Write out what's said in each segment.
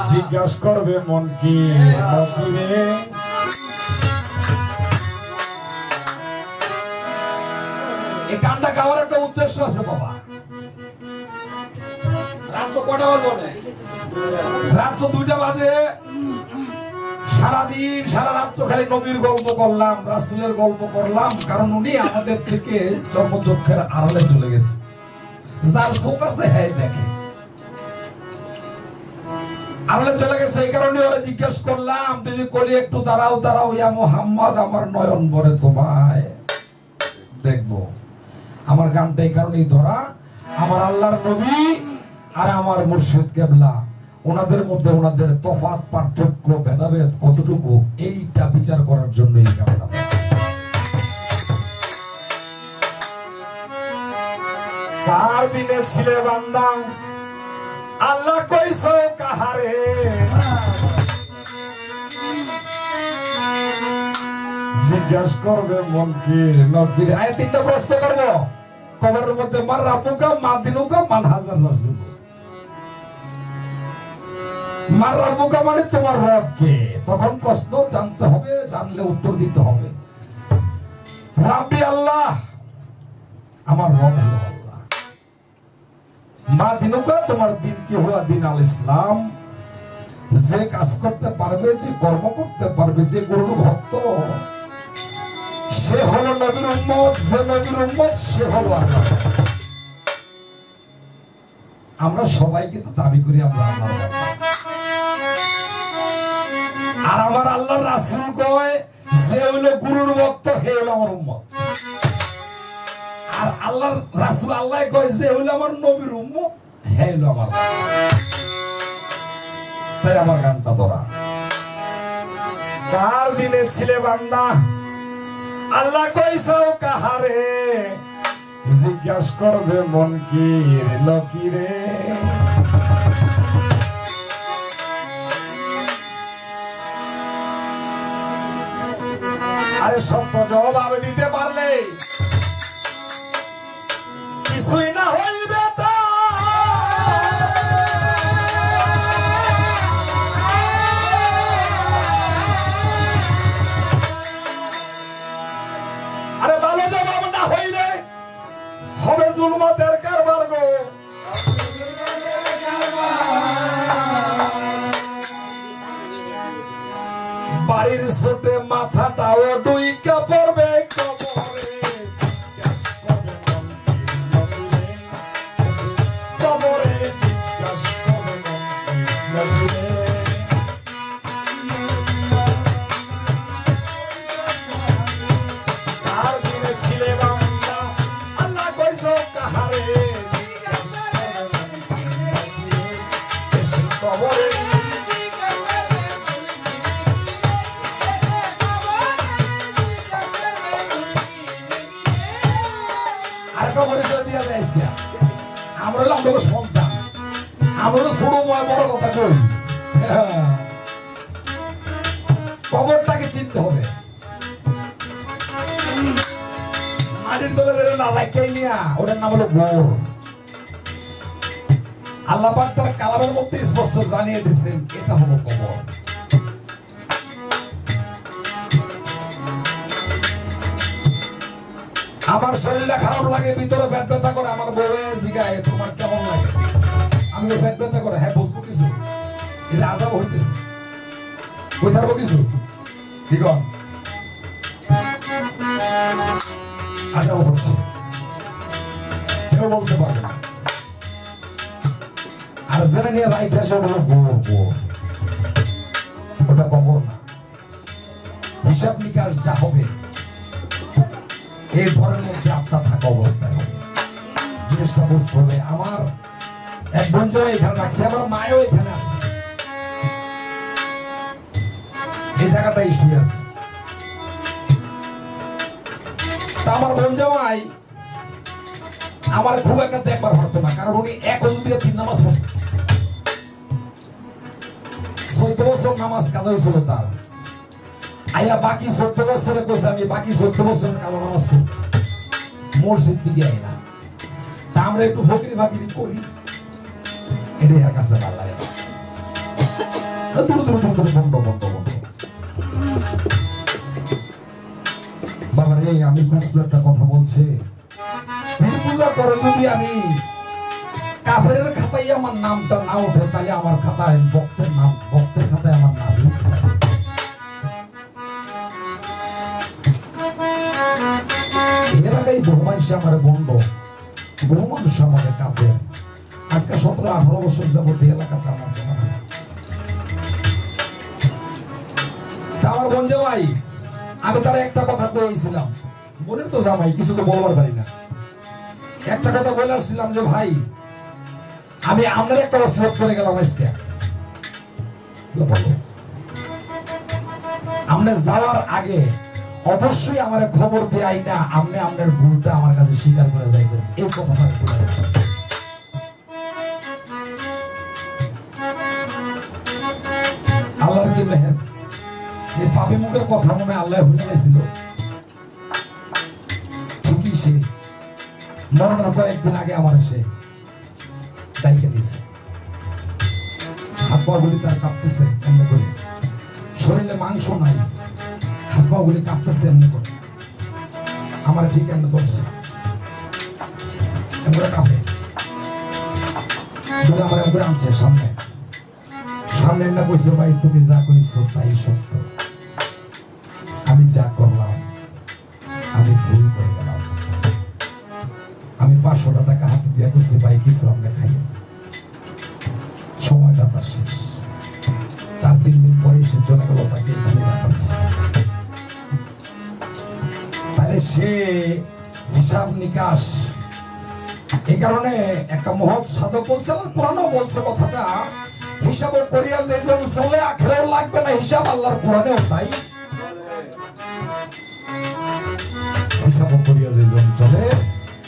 জিজ্ঞাসা করবে মন কি নকি রে। এই গানটা গাওয়ার একটা উদ্দেশ্য আছে বাবা। রাত তো কটা বাজে? রাত তো 2টা বাজে। সারাদিন সারা রাত তো খালি নবীর গল্প করলাম, রাসূলের গল্প করলাম, কারণ উনি আমাদের থেকে চর্মচক্ষের আড়ালে চলে গেছে। যার চোখ আছে হ্যাঁ দেখে, আড়ালে চলে গেছে। এই কারণে ওরা জিজ্ঞেস করলাম, তুই যে কলি একটু দাঁড়াও দাঁড়াও, ইয়া মুহাম্মদ, আমার নয়ন ভরে তোমায় দেখবো। আমার গানটা এই কারণেই ধরা, আমার আল্লাহর নবী আর আমার মুর্শিদ কেবলা, ওনাদের মধ্যে ওনাদের তফাৎ পার্থক্য ভেদাভেদ কতটুকু, এইটা বিচার করার জন্য এই গানটা। কার দিনে ছিলে বান্দা আল্লাহ কইছো কাহারে, জিজ্ঞাসা করবে মন কি নকির। আয় 3টা প্রশ্ন করবো কবরের মধ্যে, মার রাব্বুকা মা দিনুকা মান হাজার রাসূল। মার রাব্বুকা মানে তোমার রব কে, তখন প্রশ্ন জানতে হবে, জানলে উত্তর দিতে হবে। রাব্বি আল্লাহ, আমার রব হলো আল্লাহ। মা দিনুকা, তোমার দিন কি হুয়া দিন আল ইসলাম। যে কাজ করতে পারবে, যে কর্ম করতে পারবে, যে গুরু ভক্ত, সে হলো নবীর উম্মত। যে নবীর উম্মত সে হলো আল্লাহ। আমরা সবাই কিন্তু দাবি করি আমরা আল্লাহর বান্দা। আর আমার আল্লাহর রাসূল কয়, যে হলো গুরুর ভক্ত হে হলো আমার উম্মত। আর আল্লাহর রাসূল আল্লাহ কয়, যে হলো আমার নবীর উম্মত হে হলো আমার। তাই আমার গানটা ধরা। কার দিনে ছিলে বান্দা আল্লাহ কইছো কাহারে, জিজ্ঞাসা করবে মন কি লকি রে। আরে সত্য জবাব আমি দিতে পারলে কিছুই না হইবে তা। আরে ভালো জবাব না হইলে হবে জুলমাতের কারবার গো। বাড়ির ছোটে মাথাটাও ডুইকা পড়বে কবরে, কবরে জিজ্ঞাসা করবে নবীরে। কার দিনে ছিলে বান্দা আল্লাহ কইছো কাহারে, জিজ্ঞাসা করবে নবীরে। কবরে আমরা সন্তান, আমরা ছোট বড় কথা কই, কবরটাকে চিনতে হবে। মাটির তলে যেটা না লাগাই নিয়া, ওটার নাম হলো গোর। আল্লাহ পাক তার কালামের মধ্যে স্পষ্ট জানিয়ে দিচ্ছেন এটা হলো কবর। আমার শরীরটা খারাপ লাগে, ভিতরে পেট ব্যথা করে, আমার বউয়ে জিগায় তোমার কেমন লাগে, আমি পেট ব্যথা করে, হ্যাঁ বুঝবো কিছু, এই যে আযাব হইতেছে কই থাকবো কিছু, ঠিক আযাব হচ্ছে, কেউ বলতে পারবে না। আর যারা নিয়ে রাইতে আসে ওটা গোর গোর, ওটা কবর না। হিসাব নিকাশ যা হবে এই ধরনের মধ্যে আপনার থাকা অবস্থায় জিনিসটা বুঝতে হবে। আমার এক বোনজাও এখানে রাখছে, আমার মায়েও এখানে আছে, এই জায়গাটা ইস্যু আছে। তা আমার বোনজামাই আমার খুব একটা দেখবার পারতো না, কারণ উনি 1 ওযু দিয়ে 3 নামাজ পড়ছে। 14 বছর নামাজ কাজা হয়েছিল তার। আইয়া বাকি 14 বছরে কইছে আমি বাকি 14 বছরের কাজা নামাজ করি, মসজিদ দিকে আই না। তা আমরা একটু ফকিরি ফাকিরি করি, এটাই আর কাছে ভালো লাগে। বাবা রে, আমি খুশি একটা কথা বলছি, পীর পূজা করে যদি আমি কাফেরের খাতায় আমার নামটা না ওঠে, তাহলে আমার খাতায় ভক্তের খাতায় আমার নাম উঠে। এর আগেই বহু মানুষ আমার বন্ড, বহু মানুষ আমাকে কাফের। আজকে 17-18 বছর যাবত এলাকাতে আমার জানা নেই। আমার বোন জামাই, আমি তার একটা কথা কইছিলাম, বোনের তো জামাই, কিছু তো বলবার পারি না। একটা কথা বলে আসছিলাম যে ভাই, আমি আপনার একটা ওসিয়ত করে গেলাম আজকে। আপনি যাওয়ার আগে অবশ্যই আমার খবর দিয়ে আইনা আপনি আপনার ভুলটা আমার কাছে স্বীকার করে যাইবেন, এই কথাটা বলে। আল্লাহর কি মেহের, এই পাপী মুখের কথা মনে আল্লাহ ভুলে গেছিল। ঠিকই সে মরণের কয়েকদিন আগে আমার সে ডাইকে নিছে, হাত পা গুলি তার কাঁপতেছে এমনি করে, শরীরে মাংস নাই, হাত পা গুলি কাঁপতেছে এমনি করে, আমার ঠিক এমনি ধরছে, এমনি করে কাঁপে ধরে আমার এমনি করে আনছে সামনে সামনে না কইছে, ভাই তুমি যা কইছো তাই সত্য, আমি যা করলাম আমি ভুল করে গেলাম। আমি 500 টাকা হাতে দিয়ে কইছি, ভাই কিছু আমরা খাই। সময়টা তার শেষ, তার 3 দিন পরে সে চলে গেল, তাকে এখানে রাখা হয়েছে। তাহলে সে হিসাব নিকাশ, এই কারণে একটা মহৎ সাধক বলছে, কোরআনও বলছে কথাটা, হিসাব করিয়া যে চলে আখেরাও লাগবে না হিসাব, আল্লাহর কোরআনেও তাই। হিসাব করিয়া যে চলে,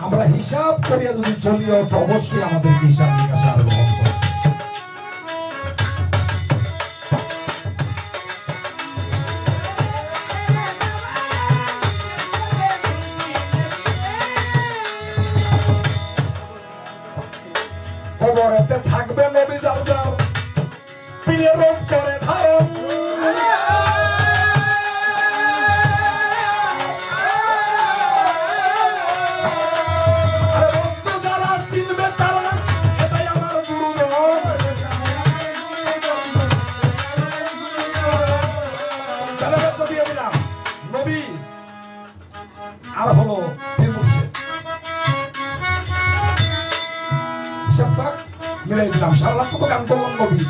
আমরা হিসাব করিয়া যদি চলিও তো অবশ্যই আমাদের হিসাব নিকাশ আর গ্রহণ করতে। কবরেতে থাকবে নবী যার যার, পীরের রূপ করে ধারণ। আর হলো পীর মুর্শিদ, হিসাবটা মিলাই দিলাম। সারা রাত তো গান করলাম নবী।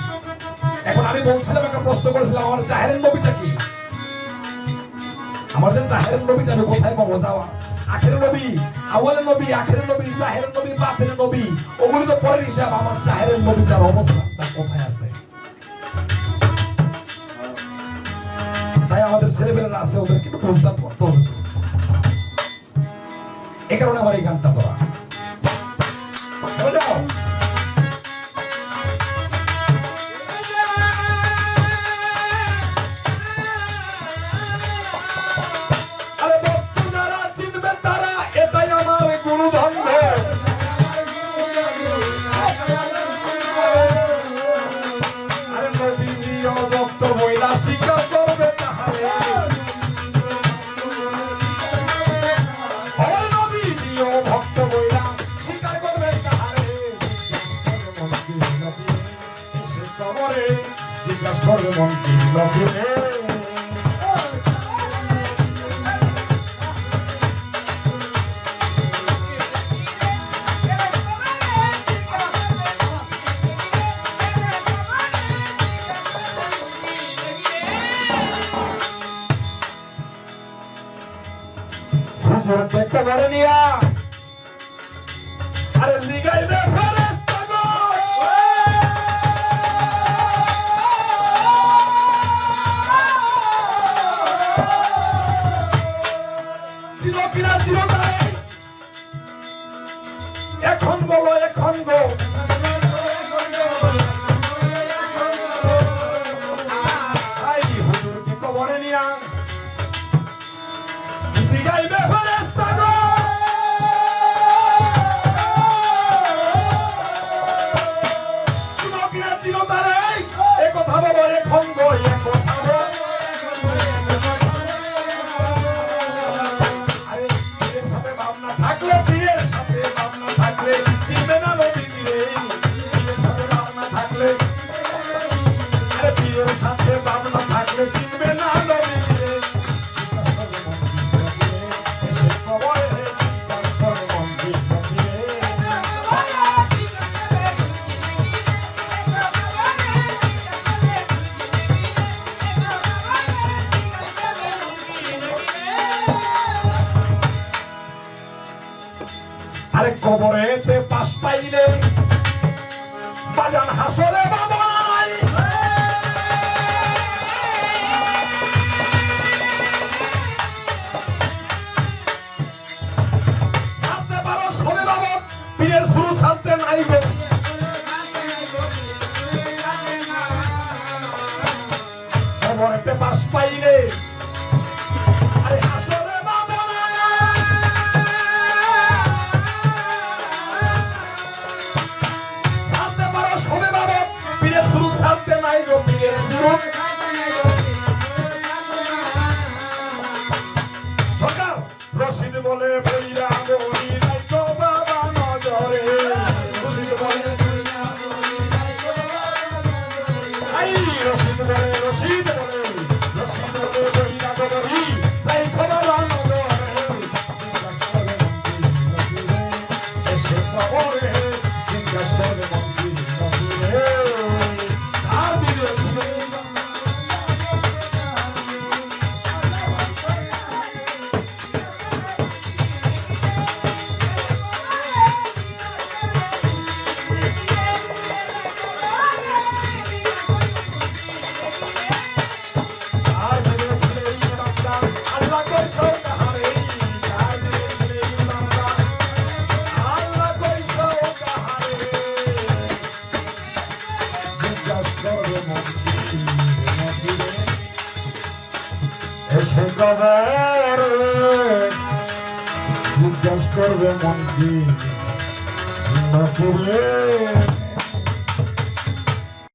এখন আমি বলছিলাম, একটা প্রশ্ন করেছিলাম, আমার জাহেরের নবীটা কি? আমার যে জাহেরের নবীটা আমি কোথায় পাবো? যাওয়া আখেরের নবী, আউয়ালের নবী, আখেরের নবী, জাহেরের নবী, বাতিনের নবী, ওগুলি তো পরের হিসাব। আমার জাহেরের নবীটার অবস্থানটা কোথায় আছে? তাই আমাদের ছেলেমেয়েরা আছে, ওদেরকে একটু প্রস্তাব করতে হবে। এই কারণে আমার এই গানটা তোরা স্বীকার করবে, তাহলে ভক্ত বইরা স্বীকার করবে, তাহলে জিজ্ঞাসা করবে মন কি লক্ষ্মী। হুজুরকে কবরে নিয়া আরে জিগাইবে ফেরেশতা গো, চির কিনা চিরতাই, এখন বলো এখন গো, আই হুজুরকে কবরে নিয়া জিগাইবে ফেরেশতা গো, পীরের সাথে দাম না থাকলে চিনবে না নবীজিরে। জিজ্ঞাসা করবে মন কি নবীরে, এসে কবরে জিজ্ঞাসা করবে মন কি নবীরে। আরে কবরেতে পাশ পাইলে বাজান হাসরে বাবাই, ছাড়তে পারো সবে বাবদ পীরের শুরু ছাড়তে নাই গো। কবরেতে পাশ পাইলে আরে হাসরে সবে বাবদ পীরের শুরু ছাড়তে নাই গো। পীরের শুরু সরকার রশিদ বলে বইরা গরি নাই গো বাবা নজরে। রশিদ বলে আই রশিদ বলে রশিদ বলে রশিদ বলে বইরা গরি নাই গো বাবা নজরে। এসে কবরে জিজ্ঞাসা করবে মন কি নবীরে। আর দিলে ছিল এসে কবরে জিজ্ঞাসা করবে মন কি নবীরে।